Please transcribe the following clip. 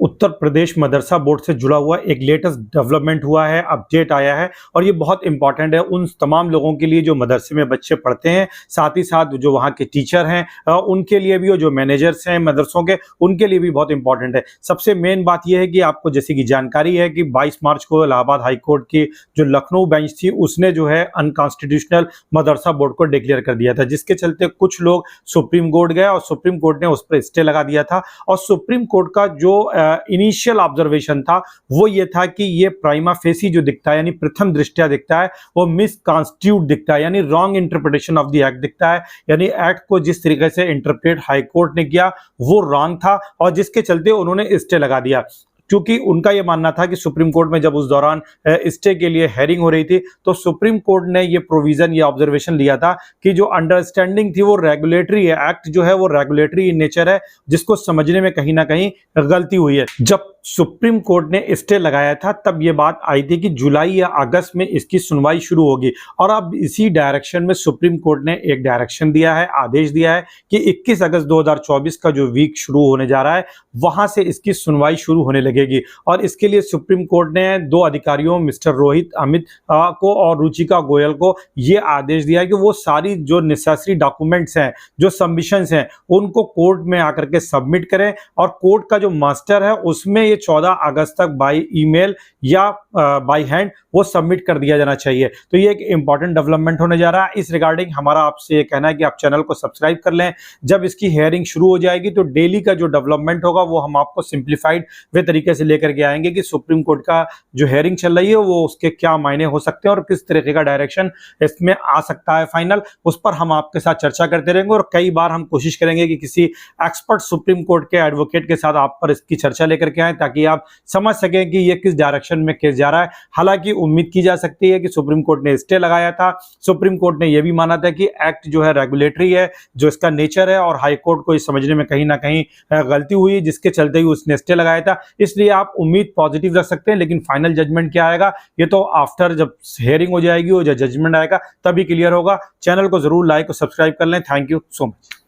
उत्तर प्रदेश मदरसा board से जुड़ा हुआ एक लेटेस्ट डेवलपमेंट हुआ है, अपडेट आया है और ये बहुत इंपॉर्टेंट है उन तमाम लोगों के लिए जो मदरसे में बच्चे पढ़ते हैं, साथ ही साथ जो वहाँ के टीचर हैं उनके लिए भी और जो मैनेजर्स हैं मदरसों के उनके लिए भी बहुत इंपॉर्टेंट है। सबसे मेन बात यह है कि आपको जैसे कि जानकारी है कि 22 मार्च को इलाहाबाद हाई कोर्ट की जो लखनऊ बेंच थी उसने जो है अनकॉन्स्टिट्यूशनल मदरसा बोर्ड को डिक्लेयर कर दिया था, जिसके चलते कुछ लोग सुप्रीम कोर्ट गए और सुप्रीम कोर्ट ने उस पर स्टे लगा दिया था। और सुप्रीम कोर्ट का जो इनिशियल ऑब्जर्वेशन था वो ये था कि ये प्राइमा फेसी जो दिखता है यानी प्रथम दृष्टया दिखता है वो मिसकॉन्स्टिट्यूट दिखता है, यानी wrong interpretation of the act दिखता है, यानी एक्ट को जिस तरीके से इंटरप्रेट हाई कोर्ट ने किया वो रॉन्ग था और जिसके चलते उन्होंने स्टे लगा दिया। क्योंकि उनका यह मानना था कि सुप्रीम कोर्ट में जब उस दौरान स्टे के लिए हेयरिंग हो रही थी तो सुप्रीम कोर्ट ने ये प्रोविजन, ये ऑब्जर्वेशन लिया था कि जो अंडरस्टैंडिंग थी वो रेगुलेटरी है, एक्ट जो है वो रेगुलेटरी इन नेचर है, जिसको समझने में कहीं ना कहीं गलती हुई है। जब सुप्रीम कोर्ट ने स्टे लगाया था तब ये बात आई थी कि जुलाई या अगस्त में इसकी सुनवाई शुरू होगी और अब इसी डायरेक्शन में सुप्रीम कोर्ट ने एक डायरेक्शन दिया है, आदेश दिया है कि 21 अगस्त 2024 का जो वीक शुरू होने जा रहा है वहां से इसकी सुनवाई शुरू होने लगेगी। और इसके लिए सुप्रीम कोर्ट ने 2 अधिकारियों मिस्टर रोहित अमित को और रुचिका गोयल को ये आदेश दिया है कि वो सारी जो नेसेसरी डॉक्यूमेंट्स हैं, जो सबमिशंस हैं, उनको कोर्ट में आकर के सबमिट करें और कोर्ट का जो मास्टर है उसमें 14 अगस्त तक बाय ईमेल या बाय हैंड वो सबमिट कर दिया जाना चाहिए। तो ये एक इंपॉर्टेंट डेवलपमेंट होने जा रहा है। इस रिगार्डिंग हमारा आपसे ये कहना है कि आप चैनल को सब्सक्राइब कर लें। जब इसकी हेयरिंग शुरू हो जाएगी तो डेली का जो डेवलपमेंट होगा वो हम आपको सिंप्लीफाइड वे तरीके से लेकर के आएंगे कि सुप्रीम कोर्ट का जो हेयरिंग चल रही है वो उसके क्या मायने हो सकते हैं और किस तरीके का डायरेक्शन इसमें आ सकता है फाइनल, उस पर हम आपके साथ चर्चा करते रहेंगे और कई बार हम कोशिश करेंगे कि किसी एक्सपर्ट सुप्रीम कोर्ट के एडवोकेट के साथ आप पर इसकी चर्चा लेकर के आए ताकि आप समझ सकें कि ये किस डायरेक्शन में केस जा रहा है। हालांकि उम्मीद की जा सकती है कि सुप्रीम कोर्ट ने स्टे लगाया था, सुप्रीम कोर्ट ने यह भी माना था कि एक्ट जो है रेगुलेटरी है, जो इसका नेचर है, और हाई कोर्ट को इस समझने में कहीं ना कहीं गलती हुई जिसके चलते ही उसने स्टे लगाया था। इसलिए आप उम्मीद पॉजिटिव रख सकते हैं, लेकिन फाइनल जजमेंट क्या आएगा ये तो आफ्टर जब हेयरिंग हो जाएगी और जब जजमेंट आएगा तभी क्लियर होगा। चैनल को जरूर लाइक और सब्सक्राइब कर लें। Thank you so much.